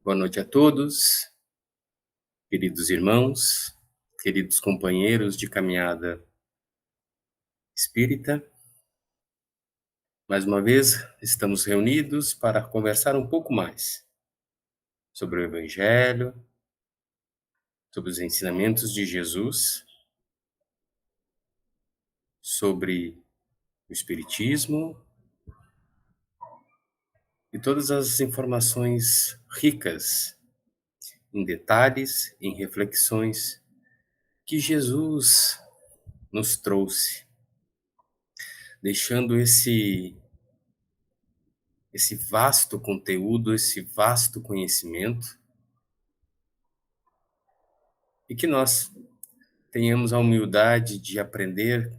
Boa noite a todos, queridos irmãos, queridos companheiros de caminhada espírita. Mais uma vez, estamos reunidos para conversar um pouco mais sobre o Evangelho, sobre os ensinamentos de Jesus, sobre o Espiritismo e todas as informações ricas em detalhes, em reflexões que Jesus nos trouxe, deixando esse vasto conteúdo, esse vasto conhecimento, e que nós tenhamos a humildade de aprender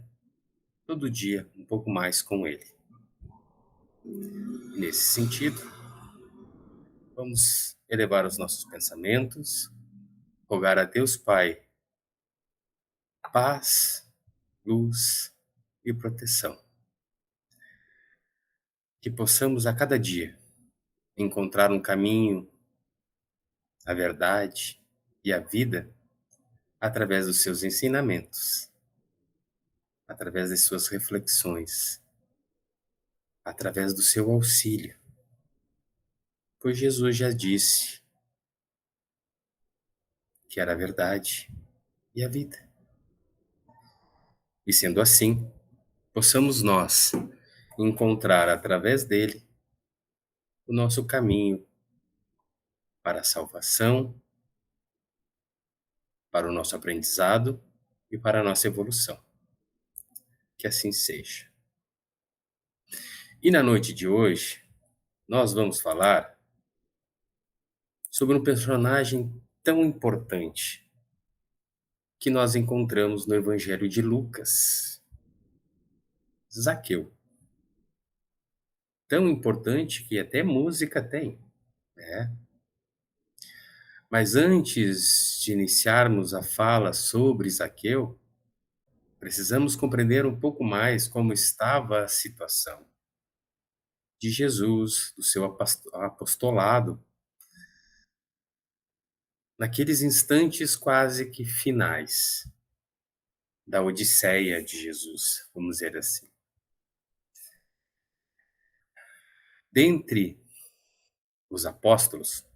todo dia um pouco mais com ele. Nesse sentido, vamos elevar os nossos pensamentos, rogar a Deus Pai paz, luz e proteção. Que possamos a cada dia encontrar um caminho, a verdade e a vida através dos seus ensinamentos, através das suas reflexões, através do seu auxílio. Pois Jesus já disse que era a verdade e a vida. E sendo assim, possamos nós encontrar através dele o nosso caminho para a salvação, para o nosso aprendizado e para a nossa evolução. Que assim seja. E na noite de hoje, nós vamos falar sobre um personagem tão importante que nós encontramos no Evangelho de Lucas, Zaqueu. Tão importante que até música tem, né? Mas antes de iniciarmos a fala sobre Zaqueu, precisamos compreender um pouco mais como estava a situação de Jesus, do seu apostolado, naqueles instantes quase que finais da Odisseia de Jesus, vamos dizer assim. Dentre os apóstolos,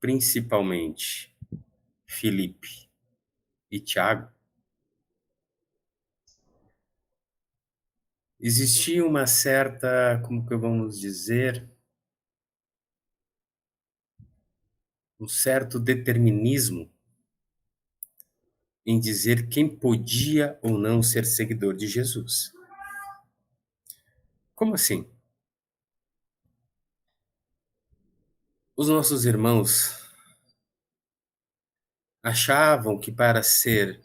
principalmente Filipe e Tiago, existia uma certa, como que vamos dizer, um certo determinismo em dizer quem podia ou não ser seguidor de Jesus. Como assim? Os nossos irmãos achavam que para ser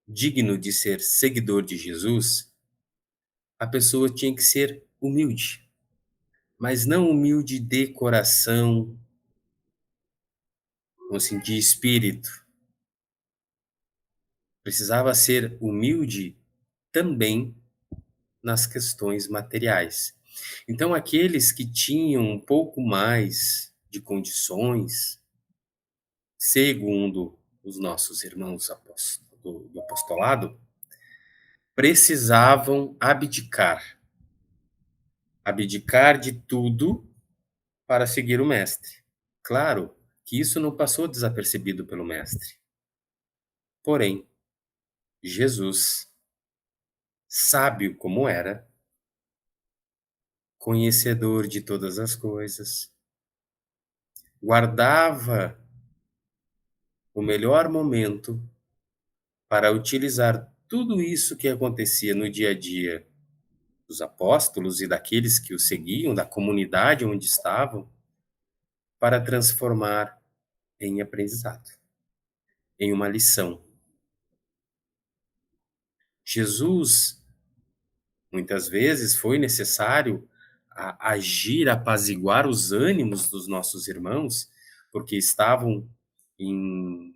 digno de ser seguidor de Jesus, a pessoa tinha que ser humilde, mas não humilde de coração, ou assim, de espírito. Precisava ser humilde também nas questões materiais. Então, aqueles que tinham um pouco mais de condições, segundo os nossos irmãos do apostolado, precisavam abdicar de tudo para seguir o mestre. Claro que isso não passou desapercebido pelo mestre. Porém, Jesus, sábio como era, conhecedor de todas as coisas, guardava o melhor momento para utilizar tudo isso que acontecia no dia a dia dos apóstolos e daqueles que o seguiam, da comunidade onde estavam, para transformar em aprendizado, em uma lição. Jesus, muitas vezes, foi necessário agir, apaziguar os ânimos dos nossos irmãos, porque estavam em,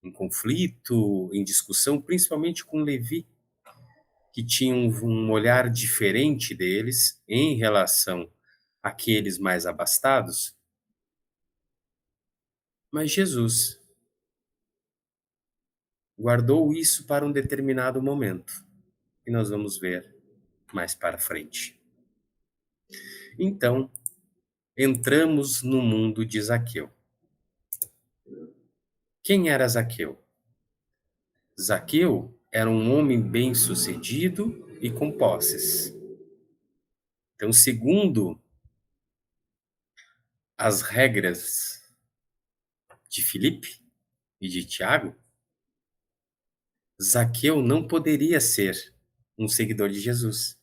em conflito, em discussão, principalmente com Levi, que tinha um olhar diferente deles em relação àqueles mais abastados, Mas Jesus guardou isso para um determinado momento, e nós vamos ver mais para frente. Então, entramos no mundo de Zaqueu. Quem era Zaqueu? Zaqueu era um homem bem-sucedido e com posses. Então, segundo as regras de Filipe e de Tiago, Zaqueu não poderia ser um seguidor de Jesus.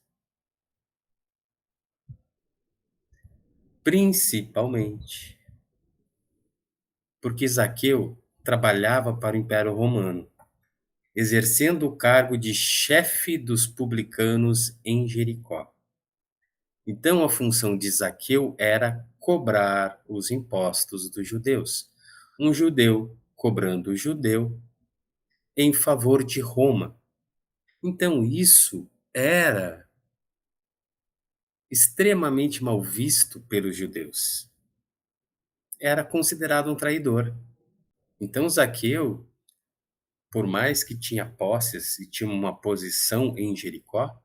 Principalmente porque Zaqueu trabalhava para o Império Romano, exercendo o cargo de chefe dos publicanos em Jericó. Então, a função de Zaqueu era cobrar os impostos dos judeus. Um judeu cobrando o judeu em favor de Roma. Então, isso era extremamente mal visto pelos judeus. Era considerado um traidor. Então, Zaqueu, por mais que tinha posses e tinha uma posição em Jericó,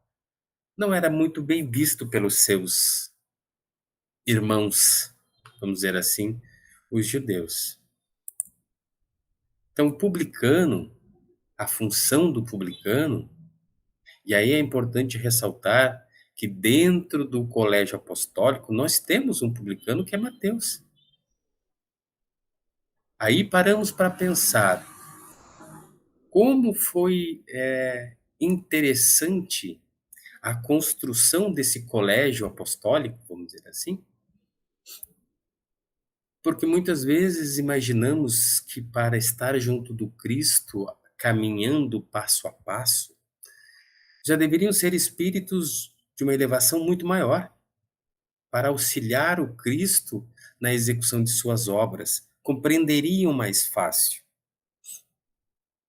não era muito bem visto pelos seus irmãos, vamos dizer assim, os judeus. Então, o publicano, a função do publicano, e aí é importante ressaltar que dentro do colégio apostólico nós temos um publicano que é Mateus. Aí paramos para pensar como foi interessante a construção desse colégio apostólico, vamos dizer assim, porque muitas vezes imaginamos que para estar junto do Cristo, caminhando passo a passo, já deveriam ser espíritos de uma elevação muito maior, para auxiliar o Cristo na execução de suas obras, compreenderiam mais fácil.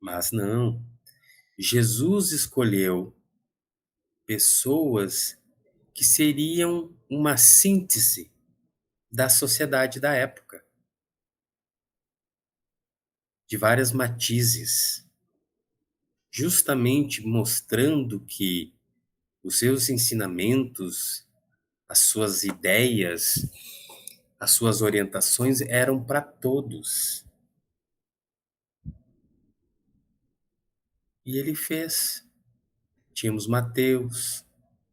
Mas não, Jesus escolheu pessoas que seriam uma síntese da sociedade da época, de várias matizes, justamente mostrando que os seus ensinamentos, as suas ideias, as suas orientações eram para todos. E ele fez. Tínhamos Mateus,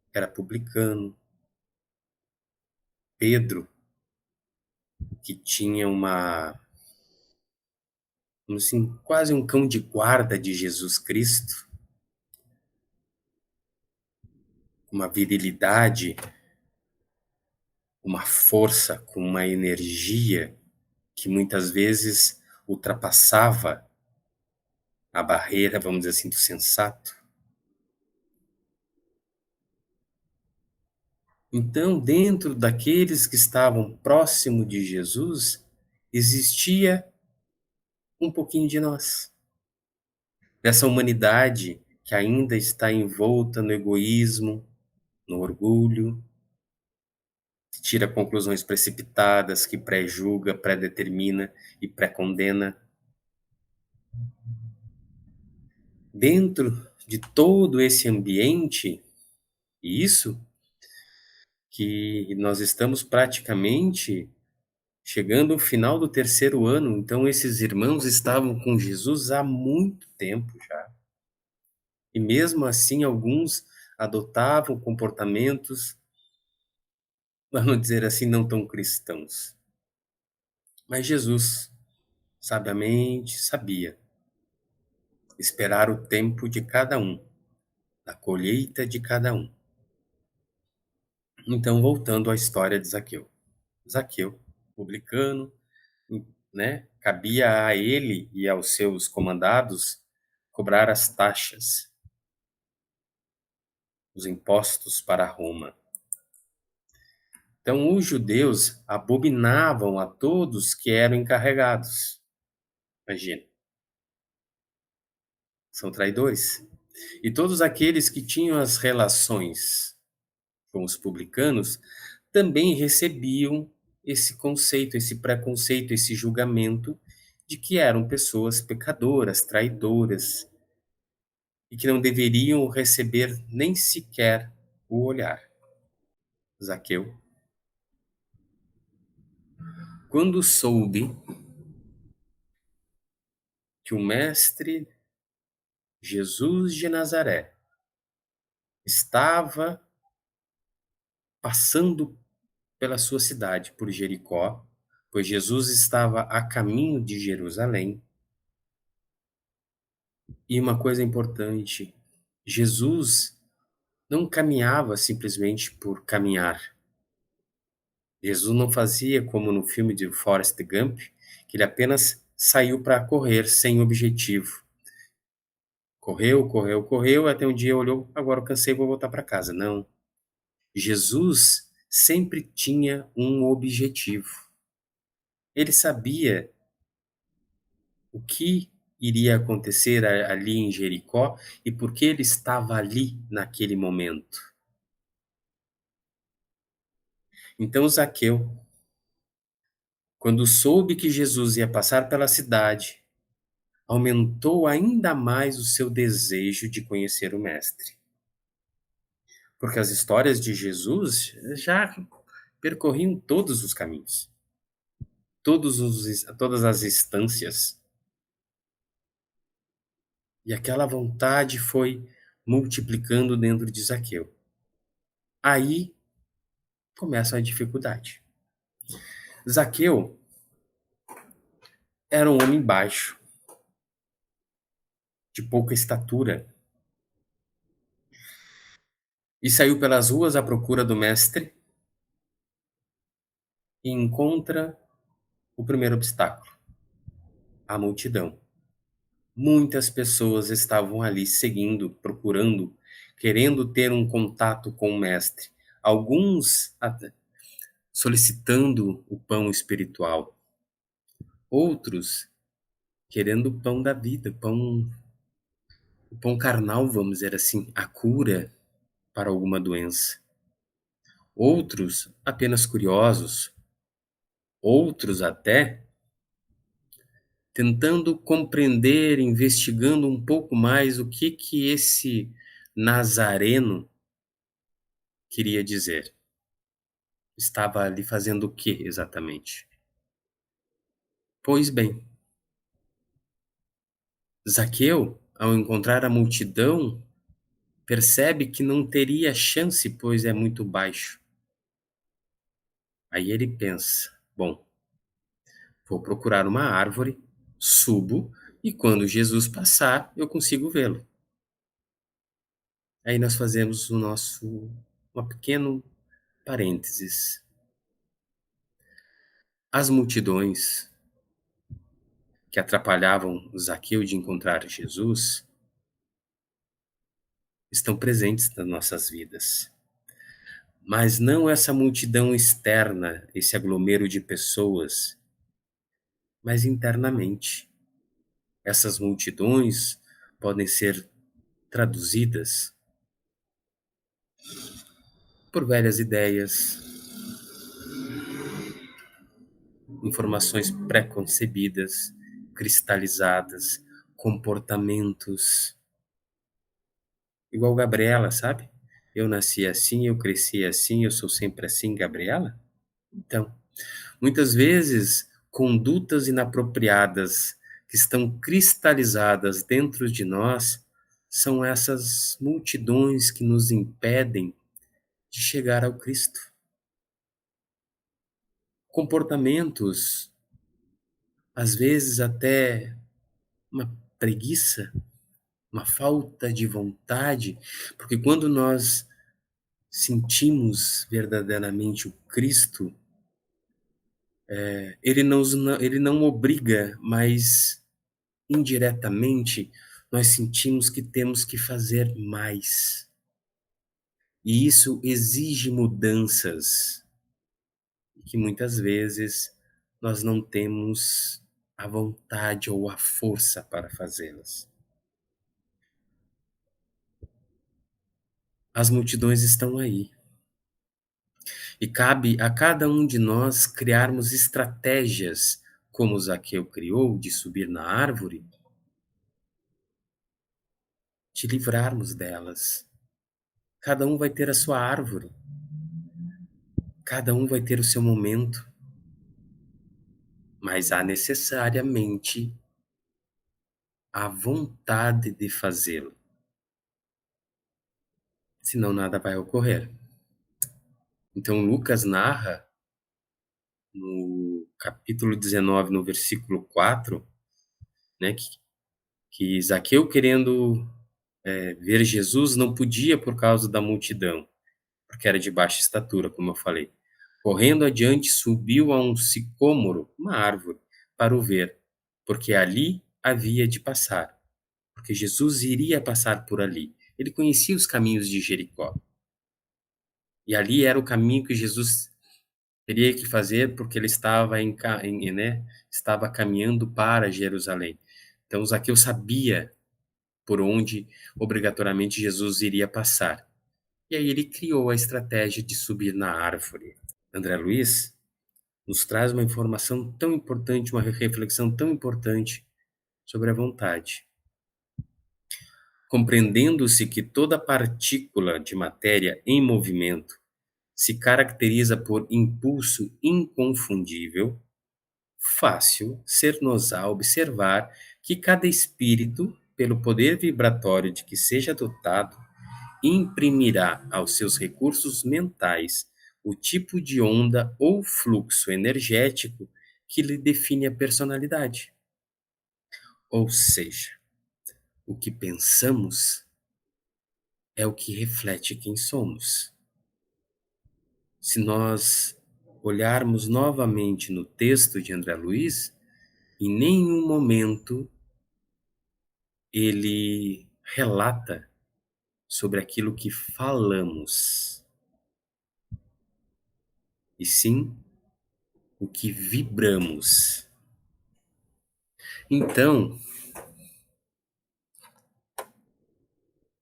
que era publicano, Pedro, que tinha assim, quase um cão de guarda de Jesus Cristo, uma virilidade, uma força, com uma energia que muitas vezes ultrapassava a barreira, vamos dizer assim, do sensato. Então, dentro daqueles que estavam próximo de Jesus, existia um pouquinho de nós, dessa humanidade que ainda está envolta no egoísmo, no orgulho, que tira conclusões precipitadas, que pré-julga, pré-determina e pré-condena. Dentro de todo esse ambiente, e isso que nós estamos praticamente chegando ao final do terceiro ano, então esses irmãos estavam com Jesus há muito tempo já. E mesmo assim, alguns adotavam comportamentos, vamos dizer assim, não tão cristãos. Mas Jesus, sabiamente, sabia esperar o tempo de cada um, a colheita de cada um. Então, voltando à história de Zaqueu. Zaqueu, publicano, né? Cabia a ele e aos seus comandados cobrar as taxas, os impostos para Roma. Então, os judeus abominavam a todos que eram encarregados. Imagina, são traidores. E todos aqueles que tinham as relações com os publicanos também recebiam esse conceito, esse preconceito, esse julgamento, de que eram pessoas pecadoras, traidoras, e que não deveriam receber nem sequer o olhar. Zaqueu, quando soube que o mestre Jesus de Nazaré estava passando pela sua cidade, por Jericó, pois Jesus estava a caminho de Jerusalém. E uma coisa importante, Jesus não caminhava simplesmente por caminhar. Jesus não fazia como no filme de Forrest Gump, que ele apenas saiu para correr sem objetivo. Correu, correu, correu, até um dia olhou, agora eu cansei, vou voltar para casa. Não. Jesus sempre tinha um objetivo. Ele sabia o que iria acontecer ali em Jericó e por que ele estava ali naquele momento. Então Zaqueu, quando soube que Jesus ia passar pela cidade, aumentou ainda mais o seu desejo de conhecer o Mestre. Porque as histórias de Jesus já percorriam todos os caminhos, todas as instâncias. E aquela vontade foi multiplicando dentro de Zaqueu. Aí começa a dificuldade. Zaqueu era um homem baixo, de pouca estatura, e saiu pelas ruas à procura do mestre e encontra o primeiro obstáculo, a multidão. Muitas pessoas estavam ali seguindo, procurando, querendo ter um contato com o mestre. Alguns solicitando o pão espiritual, outros querendo o pão da vida, o pão carnal, vamos dizer assim, a cura para alguma doença. Outros apenas curiosos, outros até tentando compreender, investigando um pouco mais o que esse Nazareno queria dizer. Estava ali fazendo o que exatamente? Pois bem, Zaqueu, ao encontrar a multidão, percebe que não teria chance, pois é muito baixo. Aí ele pensa: bom, vou procurar uma árvore, subo e quando Jesus passar, eu consigo vê-lo. Aí nós fazemos uma pequeno parênteses. As multidões que atrapalhavam Zaqueu de encontrar Jesus estão presentes nas nossas vidas. Mas não essa multidão externa, esse aglomero de pessoas, mas internamente. Essas multidões podem ser traduzidas por velhas ideias, informações pré-concebidas, cristalizadas, comportamentos. Igual Gabriela, sabe? Eu nasci assim, eu cresci assim, eu sou sempre assim, Gabriela? Então, muitas vezes, condutas inapropriadas que estão cristalizadas dentro de nós são essas multidões que nos impedem de chegar ao Cristo. Comportamentos, às vezes até uma preguiça, uma falta de vontade, porque quando nós sentimos verdadeiramente o Cristo, ele não obriga, mas indiretamente nós sentimos que temos que fazer mais. E isso exige mudanças que muitas vezes nós não temos a vontade ou a força para fazê-las. As multidões estão aí. E cabe a cada um de nós criarmos estratégias como Zaqueu criou, de subir na árvore, te livrarmos delas. Cada um vai ter a sua árvore, cada um vai ter o seu momento, mas há necessariamente a vontade de fazê-lo, senão nada vai ocorrer. Então, Lucas narra, no capítulo 19, no versículo 4, né, que Zaqueu, querendo ver Jesus, não podia por causa da multidão, porque era de baixa estatura, como eu falei. Correndo adiante, subiu a um sicômoro, uma árvore, para o ver, porque ali havia de passar, porque Jesus iria passar por ali. Ele conhecia os caminhos de Jericó. E ali era o caminho que Jesus teria que fazer, porque ele estava, estava caminhando para Jerusalém. Então, Zaqueu sabia por onde obrigatoriamente Jesus iria passar. E aí ele criou a estratégia de subir na árvore. André Luiz nos traz uma informação tão importante, uma reflexão tão importante sobre a vontade. Compreendendo-se que toda partícula de matéria em movimento se caracteriza por impulso inconfundível, fácil ser-nos-á observar que cada espírito, pelo poder vibratório de que seja dotado, imprimirá aos seus recursos mentais o tipo de onda ou fluxo energético que lhe define a personalidade. Ou seja, o que pensamos é o que reflete quem somos. Se nós olharmos novamente no texto de André Luiz, em nenhum momento ele relata sobre aquilo que falamos, e sim o que vibramos. Então,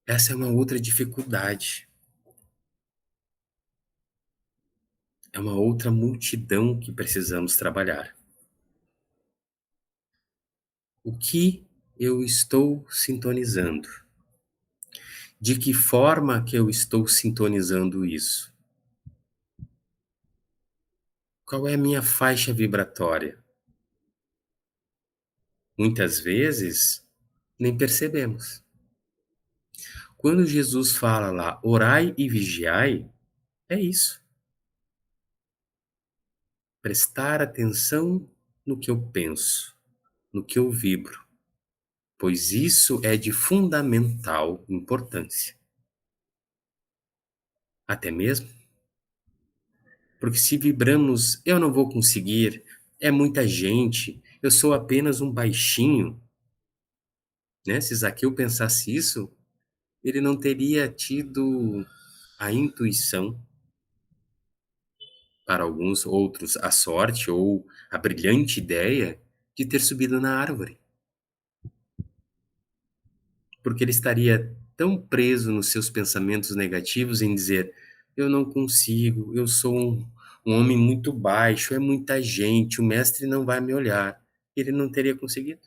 essa é uma outra dificuldade. É uma outra multidão que precisamos trabalhar. O que eu estou sintonizando? De que forma que eu estou sintonizando isso? Qual é a minha faixa vibratória? Muitas vezes, nem percebemos. Quando Jesus fala lá, orai e vigiai, é isso. Prestar atenção no que eu penso, no que eu vibro, pois isso é de fundamental importância. Até mesmo porque se vibramos, eu não vou conseguir, é muita gente, eu sou apenas um baixinho, né? Se Zaqueu pensasse isso, ele não teria tido a intuição, para alguns outros a sorte ou a brilhante ideia de ter subido na árvore. Porque ele estaria tão preso nos seus pensamentos negativos em dizer: eu não consigo, eu sou um homem muito baixo, é muita gente, o mestre não vai me olhar. Ele não teria conseguido.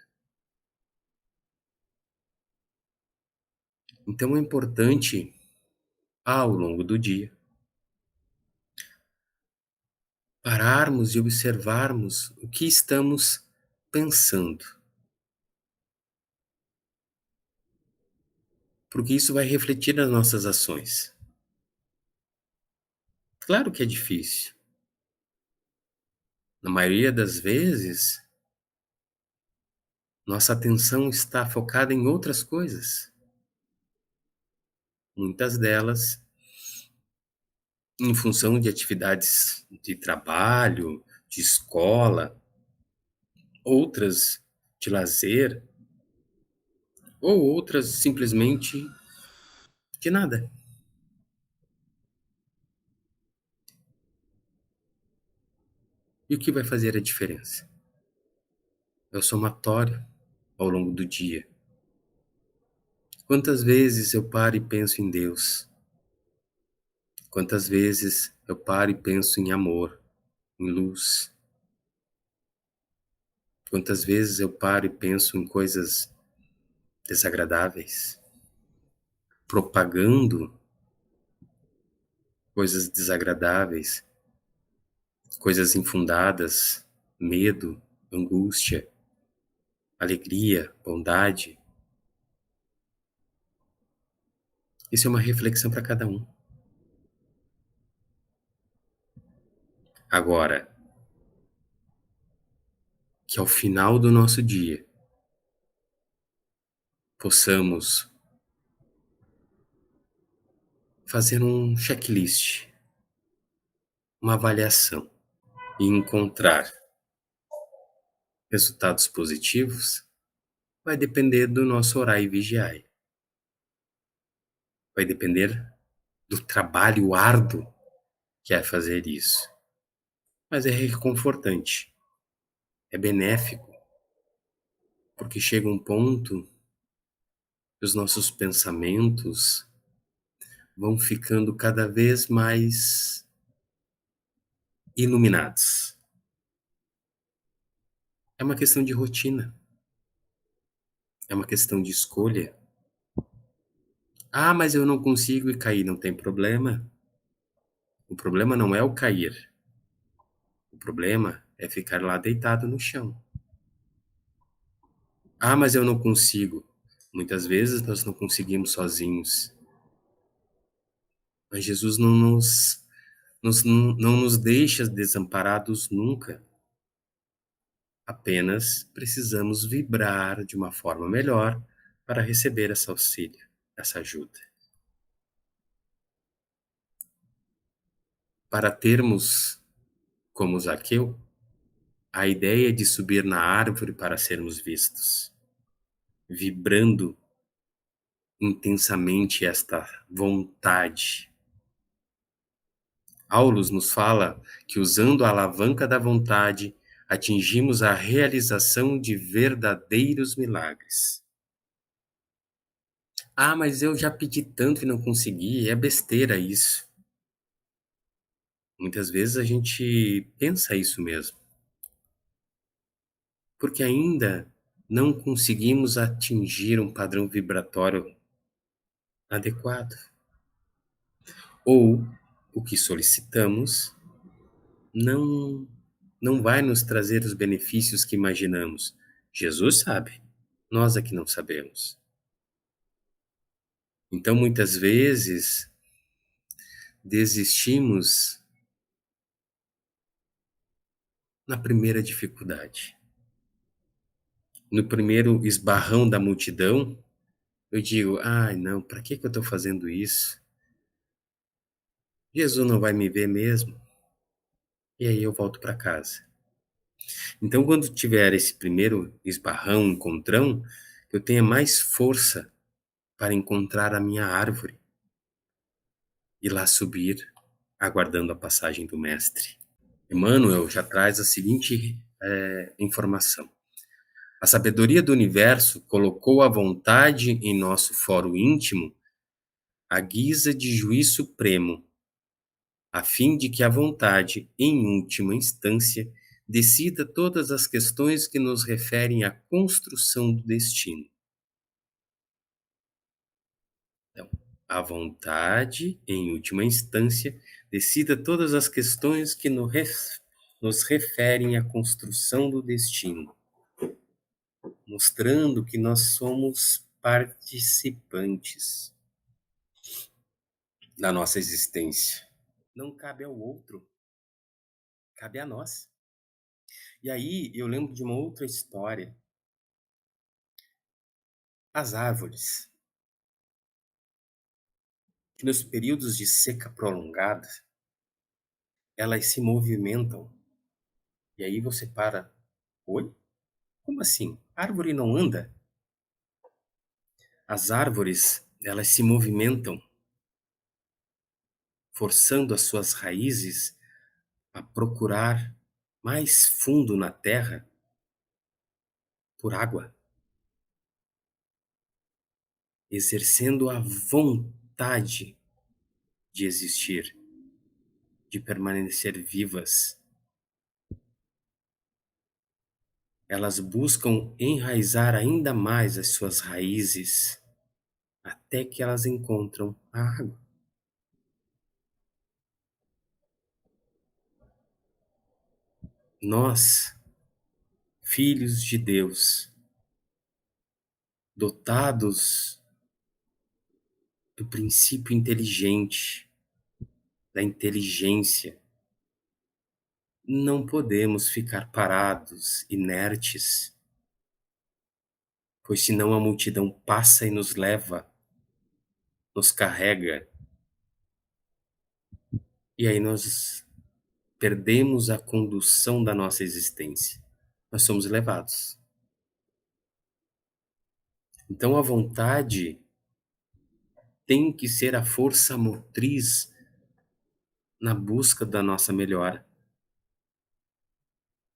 Então é importante, ao longo do dia, pararmos e observarmos o que estamos pensando, porque isso vai refletir nas nossas ações. Claro que é difícil. Na maioria das vezes, nossa atenção está focada em outras coisas. Muitas delas em função de atividades de trabalho, de escola, outras de lazer, ou outras simplesmente de nada. E o que vai fazer a diferença? É o somatório ao longo do dia. Quantas vezes eu paro e penso em Deus? Quantas vezes eu paro e penso em amor, em luz? Quantas vezes eu paro e penso em coisas desagradáveis, propagando coisas desagradáveis, coisas infundadas, medo, angústia, alegria, bondade. Isso é uma reflexão para cada um. Agora, que ao final do nosso dia possamos fazer um checklist, uma avaliação e encontrar resultados positivos, vai depender do nosso orar e vigiar. Vai depender do trabalho árduo que é fazer isso. Mas é reconfortante, é benéfico, porque chega um ponto que os nossos pensamentos vão ficando cada vez mais iluminados. É uma questão de rotina, é uma questão de escolha. Ah, mas eu não consigo ir cair, não tem problema. O problema não é o cair, o problema é ficar lá deitado no chão. Ah, mas eu não consigo. Muitas vezes nós não conseguimos sozinhos, mas Jesus não nos deixa desamparados nunca. Apenas precisamos vibrar de uma forma melhor para receber esse auxílio, essa ajuda. Para termos, como Zaqueu, a ideia de subir na árvore para sermos vistos, vibrando intensamente esta vontade. Aulus nos fala que usando a alavanca da vontade, atingimos a realização de verdadeiros milagres. Ah, mas eu já pedi tanto e não consegui, é besteira isso. Muitas vezes a gente pensa isso mesmo, porque ainda não conseguimos atingir um padrão vibratório adequado. Ou o que solicitamos não não vai nos trazer os benefícios que imaginamos. Jesus sabe, nós é que não sabemos. Então, muitas vezes, desistimos na primeira dificuldade. No primeiro esbarrão da multidão, eu digo: ai, não, para que eu estou fazendo isso? Jesus não vai me ver mesmo. E aí eu volto para casa. Então, quando tiver esse primeiro esbarrão, encontrão, eu tenha mais força para encontrar a minha árvore e lá subir, aguardando a passagem do Mestre. Emmanuel já traz a seguinte informação. A sabedoria do universo colocou a vontade em nosso fórum íntimo à guisa de juiz supremo, a fim de que a vontade, em última instância, decida todas as questões que nos referem à construção do destino. Então, a vontade, em última instância, decida todas as questões que nos referem à construção do destino, mostrando que nós somos participantes da nossa existência. Não cabe ao outro, cabe a nós. E aí eu lembro de uma outra história. As árvores, que nos períodos de seca prolongada, elas se movimentam. E aí você para. Oi? Como assim? A árvore não anda? As árvores, elas se movimentam, forçando as suas raízes a procurar mais fundo na terra por água, exercendo a vontade de existir, de permanecer vivas. elas buscam enraizar ainda mais as suas raízes até que elas encontram a água. Nós, filhos de Deus, dotados do princípio inteligente, da inteligência, não podemos ficar parados, inertes, pois senão a multidão passa e nos leva, nos carrega, e aí nós perdemos a condução da nossa existência. Nós somos levados. Então a vontade tem que ser a força motriz na busca da nossa melhora,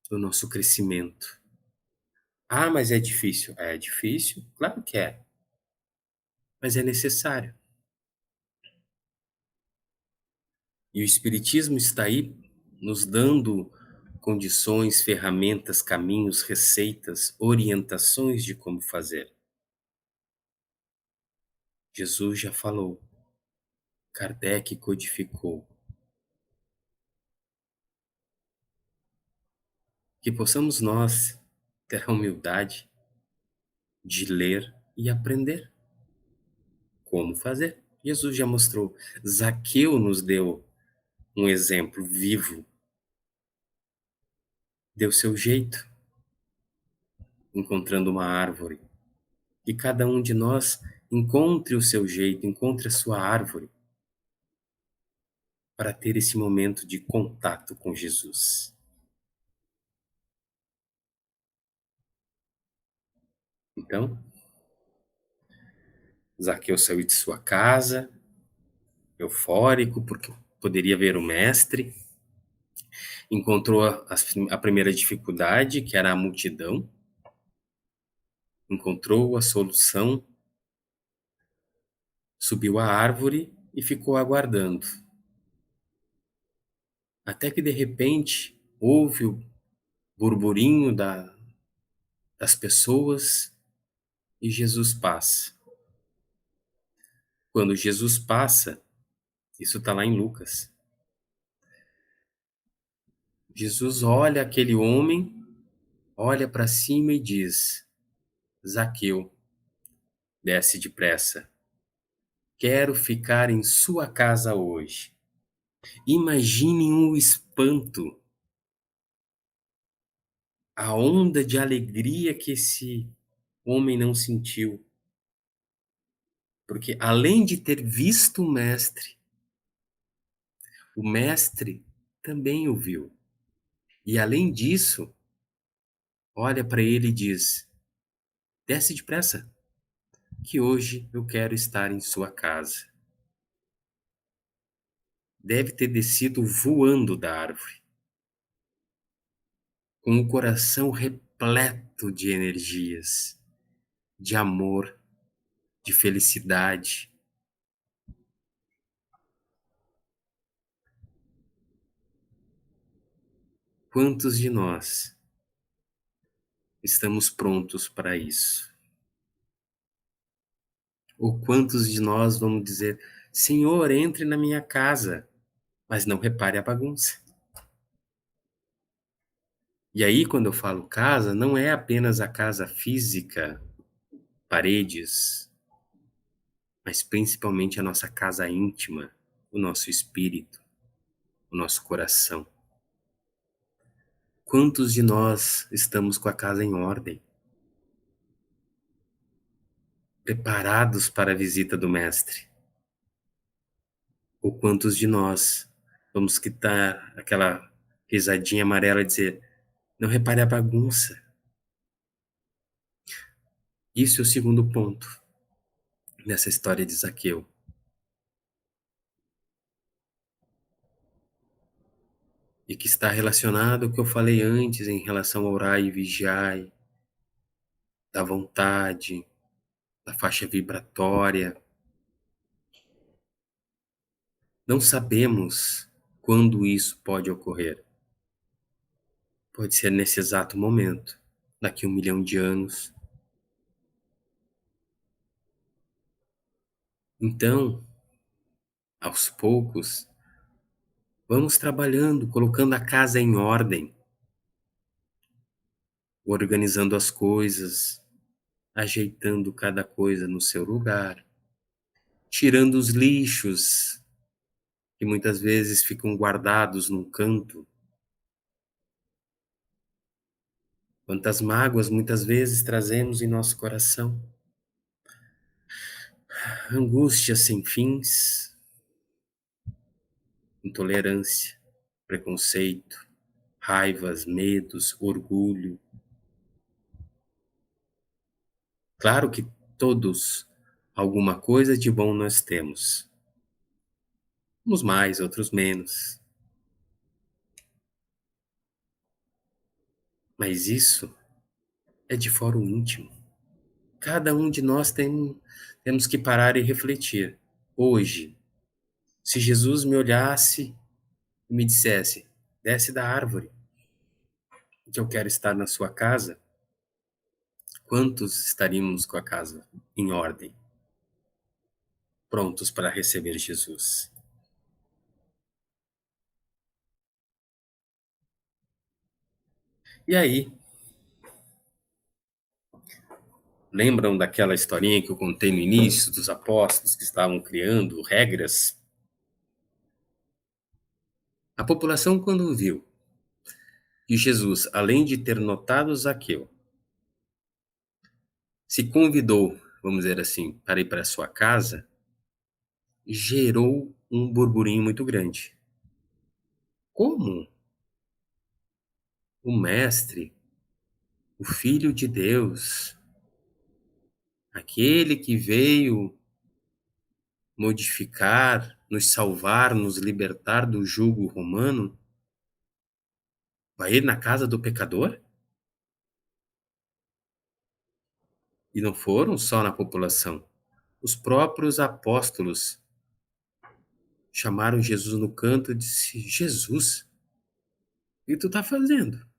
do nosso crescimento. Ah, mas é difícil. É difícil? Claro que é, mas é necessário. E o Espiritismo está aí nos dando condições, ferramentas, caminhos, receitas, orientações de como fazer. Jesus já falou, Kardec codificou. Que possamos nós ter a humildade de ler e aprender como fazer. Jesus já mostrou. Zaqueu nos deu um exemplo vivo. Deu seu jeito, encontrando uma árvore. E cada um de nós encontre o seu jeito, encontre a sua árvore para ter esse momento de contato com Jesus. Então, Zaqueu saiu de sua casa, eufórico, porque poderia ver o mestre, encontrou a primeira dificuldade, que era a multidão, encontrou a solução, subiu à árvore e ficou aguardando. Até que de repente houve o burburinho das pessoas e Jesus passa. Quando Jesus passa, isso está lá em Lucas, Jesus olha aquele homem, olha para cima e diz: Zaqueu, desce depressa. Quero ficar em sua casa hoje. Imaginem o espanto, a onda de alegria que esse homem não sentiu. Porque além de ter visto o mestre também o viu. E além disso, olha para ele e diz: desce depressa, que hoje eu quero estar em sua casa. Deve ter descido voando da árvore, com o coração repleto de energias, de amor, de felicidade. Quantos de nós estamos prontos para isso? Ou quantos de nós vamos dizer: Senhor, entre na minha casa, mas não repare a bagunça? E aí, quando eu falo casa, não é apenas a casa física, paredes, mas principalmente a nossa casa íntima, o nosso espírito, o nosso coração. Quantos de nós estamos com a casa em ordem, preparados para a visita do Mestre? Ou quantos de nós vamos quitar aquela risadinha amarela e dizer: não repare a bagunça? Isso é o segundo ponto nessa história de Zaqueu. E que está relacionado ao que eu falei antes em relação ao orar e vigiar, da vontade, da faixa vibratória. Não sabemos quando isso pode ocorrer. Pode ser nesse exato momento. daqui a 1 milhão de anos. Então, aos poucos, vamos trabalhando, colocando a casa em ordem, organizando as coisas, ajeitando cada coisa no seu lugar, tirando os lixos que muitas vezes ficam guardados num canto. Quantas mágoas muitas vezes trazemos em nosso coração, angústias sem fins, intolerância, preconceito, raivas, medos, orgulho. Claro que todos alguma coisa de bom nós temos, uns mais, outros menos, mas isso é de fórum íntimo. Cada um de nós temos que parar e refletir. Hoje, se Jesus me olhasse e me dissesse: desce da árvore, que eu quero estar na sua casa, quantos estaríamos com a casa em ordem, prontos para receber Jesus? E aí, lembram daquela historinha que eu contei no início dos apóstolos que estavam criando regras? A população, quando viu que Jesus, além de ter notado Zaqueu, se convidou, vamos dizer assim, para ir para a sua casa, gerou um burburinho muito grande. Como o Mestre, o Filho de Deus, aquele que veio modificar, nos salvar, nos libertar do jugo romano, vai ir na casa do pecador? E não foram só na população. Os próprios apóstolos chamaram Jesus no canto e disse: Jesus, o que tu tá fazendo?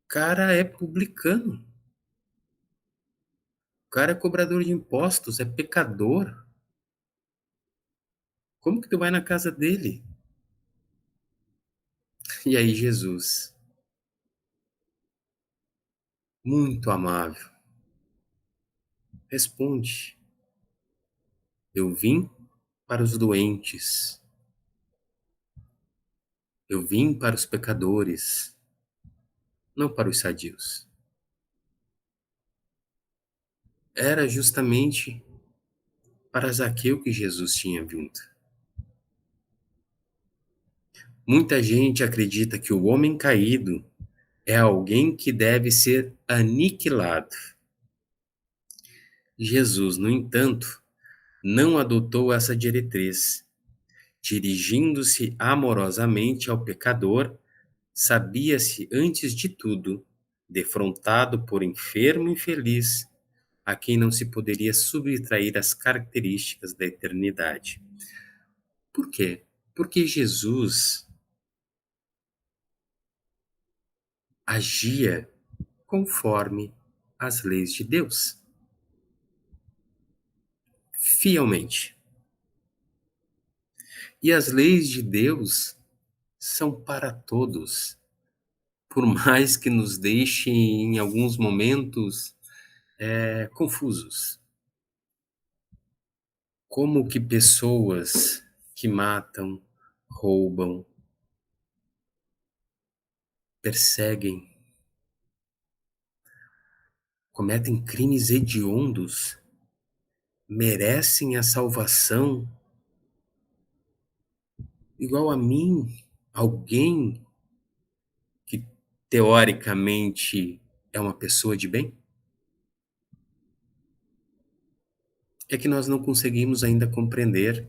O cara é publicano. O cara é cobrador de impostos, é pecador. Como que tu vai na casa dele? E aí Jesus, muito amável, responde: eu vim para os doentes, eu vim para os pecadores, não para os sadios. Era justamente para Zaqueu que Jesus tinha vindo. Muita gente acredita que o homem caído é alguém que deve ser aniquilado. Jesus, no entanto, não adotou essa diretriz. Dirigindo-se amorosamente ao pecador, sabia-se, antes de tudo, defrontado por enfermo e infeliz, a quem não se poderia subtrair as características da eternidade. Por quê? Porque Jesus agia conforme as leis de Deus, fielmente. E as leis de Deus são para todos, por mais que nos deixem em alguns momentos confusos. Como que pessoas que matam, roubam, perseguem, cometem crimes hediondos, merecem a salvação igual a mim, alguém que teoricamente é uma pessoa de bem? É que nós não conseguimos ainda compreender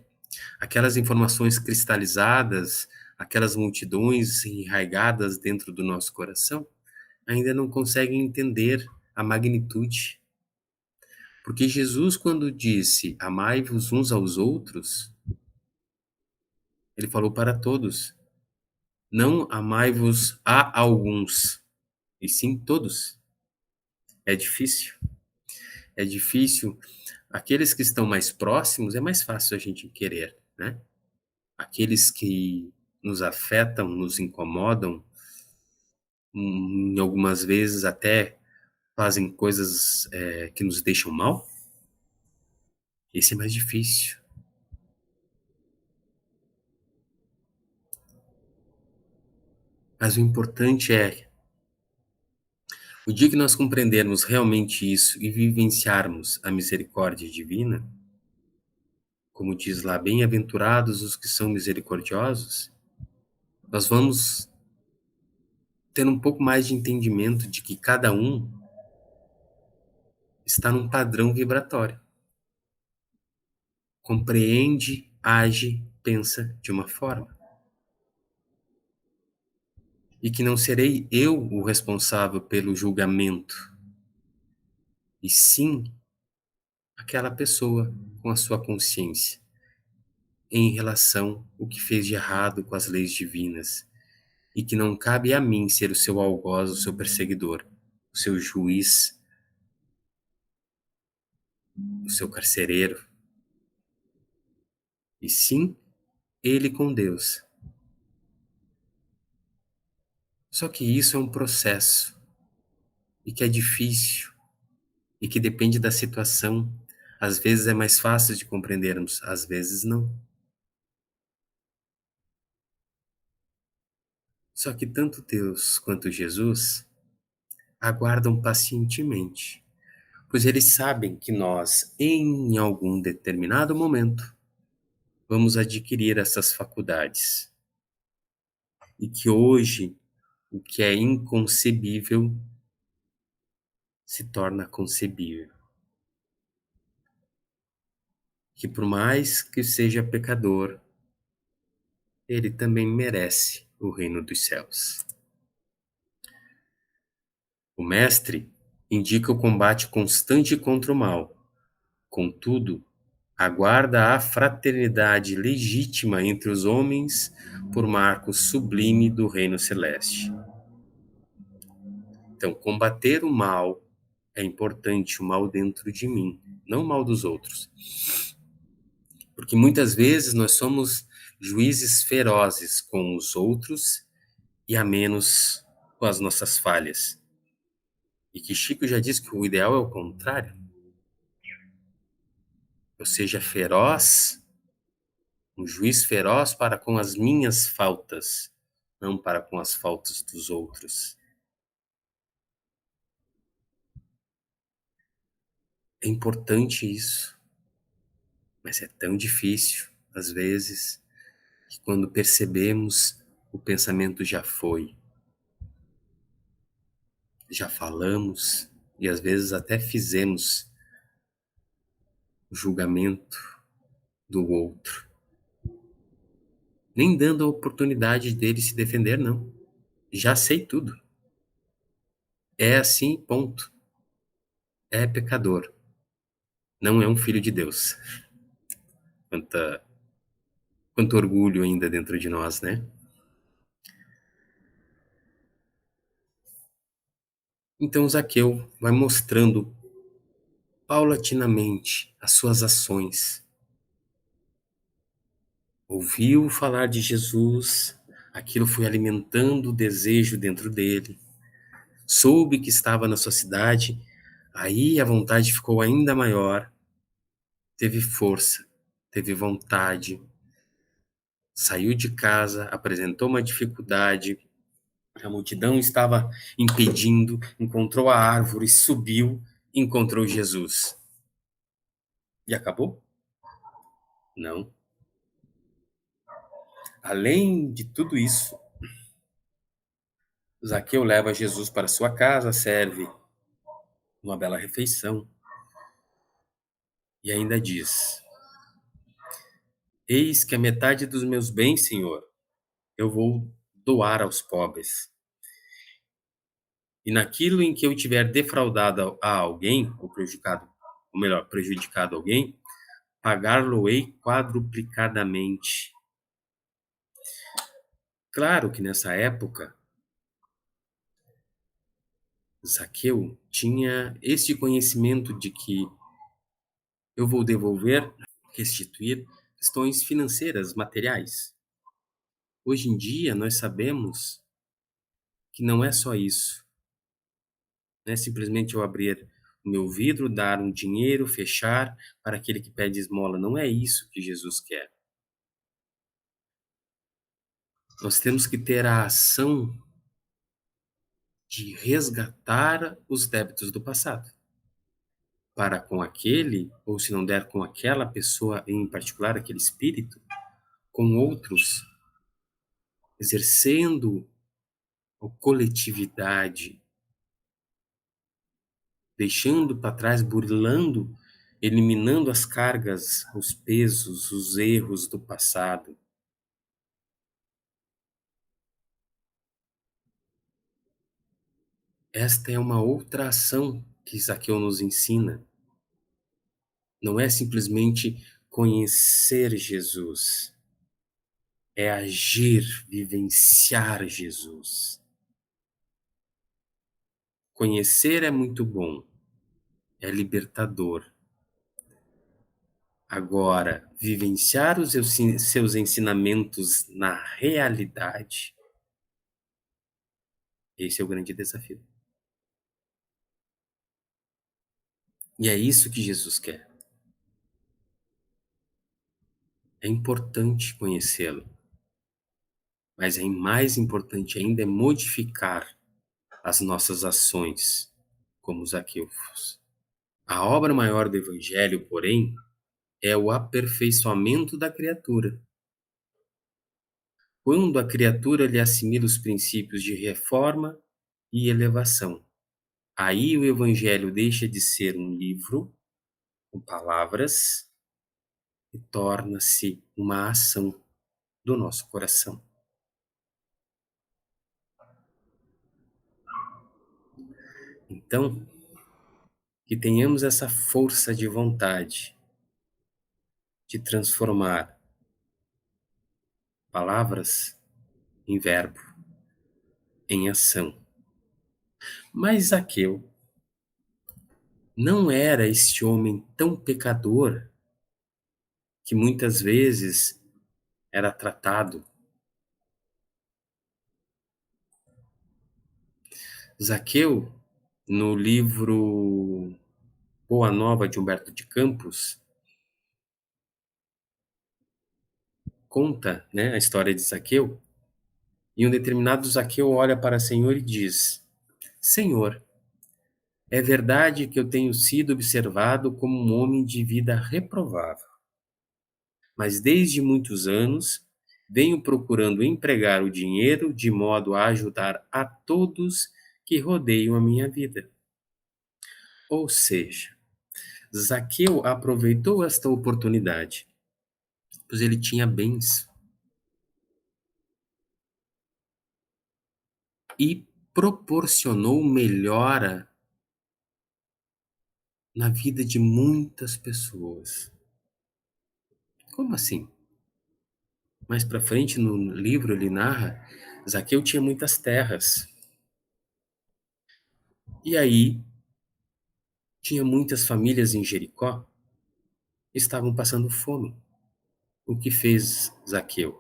aquelas informações cristalizadas, aquelas multidões enraigadas dentro do nosso coração, ainda não conseguem entender a magnitude. Porque Jesus, quando disse amai-vos uns aos outros, ele falou para todos, não amai-vos a alguns. e sim todos. É difícil. É difícil. Aqueles que estão mais próximos é mais fácil a gente querer, né? Aqueles que nos afetam, nos incomodam, em algumas vezes até fazem coisas que nos deixam mal, esse é mais difícil. Mas o importante é, o dia que nós compreendermos realmente isso e vivenciarmos a misericórdia divina, como diz lá, bem-aventurados os que são misericordiosos, nós vamos ter um pouco mais de entendimento de que cada um está num padrão vibratório. Compreende, age, pensa de uma forma. E que não serei eu o responsável pelo julgamento, e sim aquela pessoa com a sua consciência em relação ao que fez de errado com as leis divinas, e que não cabe a mim ser o seu algoz, o seu perseguidor, o seu juiz, o seu carcereiro, e sim ele com Deus. Só que isso é um processo, e que é difícil, e que depende da situação. Às vezes é mais fácil de compreendermos, às vezes não. Só que tanto Deus quanto Jesus aguardam pacientemente, pois eles sabem que nós, em algum determinado momento, vamos adquirir essas faculdades. E que hoje, o que é inconcebível se torna concebível. Que por mais que seja pecador, ele também merece o reino dos céus. O mestre indica o combate constante contra o mal. Contudo, aguarda a fraternidade legítima entre os homens por marco sublime do reino celeste. Então, combater o mal é importante, o mal dentro de mim, não o mal dos outros. Porque muitas vezes nós somos juízes ferozes com os outros e a menos com as nossas falhas. E que Chico já disse que o ideal é o contrário. Eu seja feroz, um juiz feroz para com as minhas faltas, não para com as faltas dos outros. É importante isso, mas é tão difícil, às vezes, que quando percebemos, o pensamento já foi. Já falamos e às vezes até fizemos o julgamento do outro, nem dando a oportunidade dele se defender, não. Já sei tudo. É assim, ponto. É pecador. Não é um filho de Deus. Quanto orgulho ainda dentro de nós, né? Então Zaqueu vai mostrando paulatinamente as suas ações. Ouviu falar de Jesus, aquilo foi alimentando o desejo dentro dele. Soube que estava na sua cidade, aí a vontade ficou ainda maior. Teve força, teve vontade, saiu de casa, apresentou uma dificuldade, a multidão estava impedindo, encontrou a árvore, subiu, encontrou Jesus. E acabou? Não. Além de tudo isso, Zaqueu leva Jesus para sua casa, serve uma bela refeição e ainda diz: Eis que a metade dos meus bens, Senhor, eu vou doar aos pobres. E naquilo em que eu tiver defraudado a alguém, ou prejudicado, ou melhor, prejudicado alguém, pagar-lo-ei quadruplicadamente. Claro que nessa época Zaqueu tinha este conhecimento de que eu vou devolver, restituir questões financeiras, materiais. Hoje em dia, nós sabemos que não é só isso. Não é simplesmente eu abrir o meu vidro, dar um dinheiro, fechar para aquele que pede esmola. Não é isso que Jesus quer. Nós temos que ter a ação de resgatar os débitos do passado. Para com aquele, ou se não der com aquela pessoa em particular, aquele espírito, com outros, exercendo a coletividade, deixando para trás, burlando, eliminando as cargas, os pesos, os erros do passado. Esta é uma outra ação que Zaqueu nos ensina. Não é simplesmente conhecer Jesus, é agir, vivenciar Jesus. Conhecer é muito bom, é libertador. Agora, vivenciar os seus ensinamentos na realidade, esse é o grande desafio. E é isso que Jesus quer. É importante conhecê-lo, mas é mais importante ainda é modificar as nossas ações, como Zaqueu. A obra maior do Evangelho, porém, é o aperfeiçoamento da criatura. Quando a criatura lhe assimila os princípios de reforma e elevação, aí o Evangelho deixa de ser um livro com palavras e torna-se uma ação do nosso coração. Então, que tenhamos essa força de vontade de transformar palavras em verbo, em ação. Mas Zaqueu não era este homem tão pecador que muitas vezes era tratado. Zaqueu, no livro Boa Nova de Humberto de Campos, conta, né, a história de Zaqueu, e um determinado Zaqueu olha para o Senhor e diz: Senhor, é verdade que eu tenho sido observado como um homem de vida reprovável, mas desde muitos anos venho procurando empregar o dinheiro de modo a ajudar a todos que rodeiam a minha vida. Ou seja, Zaqueu aproveitou esta oportunidade, pois ele tinha bens, e proporcionou melhora na vida de muitas pessoas. Como assim? Mais para frente no livro ele narra, Zaqueu tinha muitas terras. E aí tinha muitas famílias em Jericó que estavam passando fome. O que fez Zaqueu?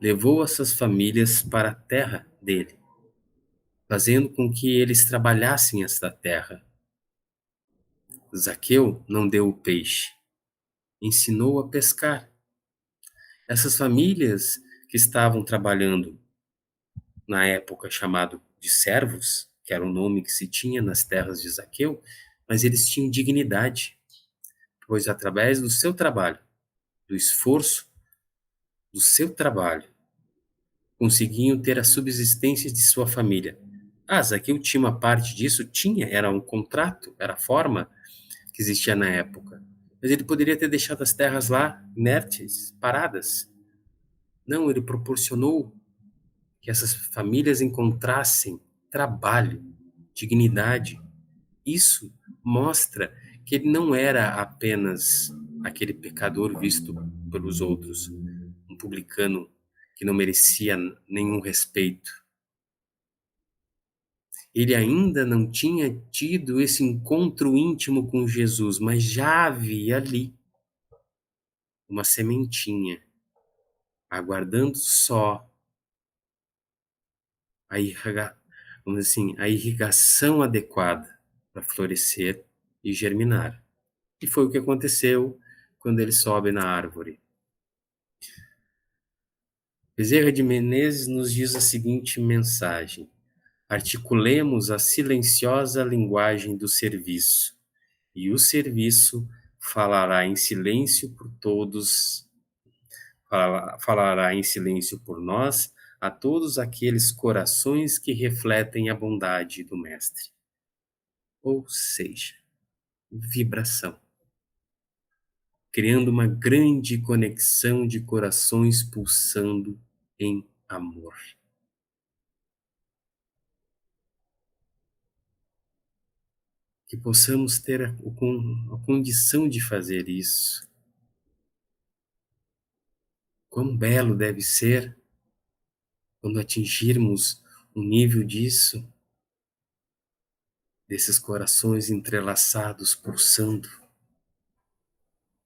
Levou essas famílias para a terra dele, fazendo com que eles trabalhassem esta terra. Zaqueu não deu o peixe, ensinou a pescar. Essas famílias que estavam trabalhando na época chamado de servos, que era o nome que se tinha nas terras de Zaqueu, mas eles tinham dignidade, pois através do seu trabalho, do esforço do seu trabalho, conseguiam ter a subsistência de sua família. Ah, Zaqueu tinha uma parte disso? Tinha, era um contrato, era a forma que existia na época. Mas ele poderia ter deixado as terras lá, inertes, paradas. Não, ele proporcionou que essas famílias encontrassem trabalho, dignidade. Isso mostra que ele não era apenas aquele pecador visto pelos outros, um publicano que não merecia nenhum respeito. Ele ainda não tinha tido esse encontro íntimo com Jesus, mas já havia ali uma sementinha, aguardando só a vamos dizer assim, a irrigação adequada para florescer e germinar. E foi o que aconteceu quando ele sobe na árvore. Bezerra de Menezes nos diz a seguinte mensagem: articulemos a silenciosa linguagem do serviço, e o serviço falará em silêncio por todos, falará em silêncio por nós, a todos aqueles corações que refletem a bondade do Mestre. Ou seja, vibração, criando uma grande conexão de corações pulsando em amor. Que possamos ter a condição de fazer isso. Quão belo deve ser quando atingirmos um nível disso, desses corações entrelaçados, pulsando.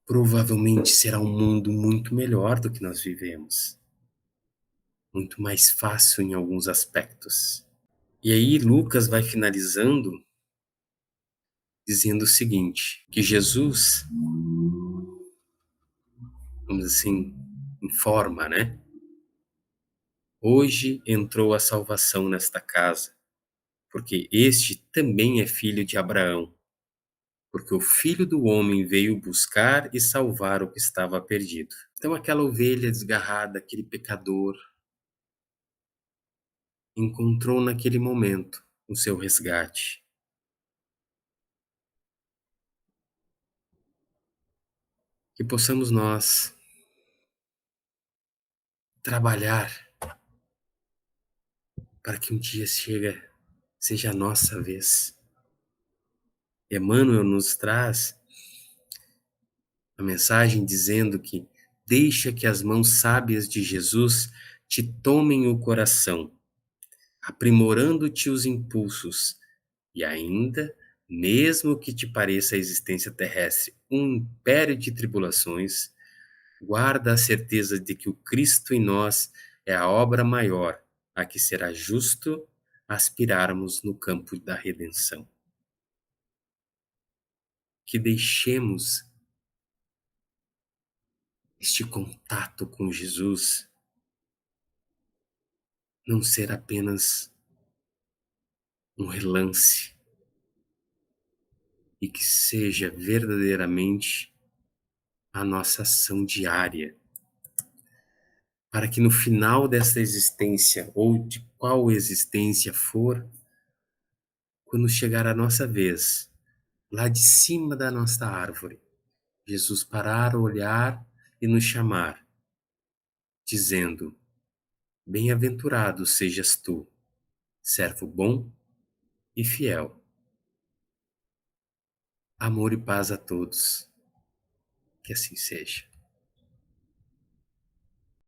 Provavelmente será um mundo muito melhor do que nós vivemos. Muito mais fácil em alguns aspectos. E aí Lucas vai finalizando dizendo o seguinte, que Jesus, vamos dizer assim, informa, né? Hoje entrou a salvação nesta casa, porque este também é filho de Abraão, porque o Filho do Homem veio buscar e salvar o que estava perdido. Então aquela ovelha desgarrada, aquele pecador, encontrou naquele momento o seu resgate. Que possamos nós trabalhar para que um dia seja a nossa vez. Emmanuel nos traz a mensagem dizendo que deixa que as mãos sábias de Jesus te tomem o coração, aprimorando-te os impulsos, e ainda, mesmo que te pareça a existência terrestre um império de tribulações, guarda a certeza de que o Cristo em nós é a obra maior a que será justo aspirarmos no campo da redenção. Que deixemos este contato com Jesus não ser apenas um relance e que seja verdadeiramente a nossa ação diária, para que no final desta existência, ou de qual existência for, quando chegar a nossa vez, lá de cima da nossa árvore, Jesus parar, olhar e nos chamar, dizendo: bem-aventurado sejas tu, servo bom e fiel. Amor e paz a todos. Que assim seja.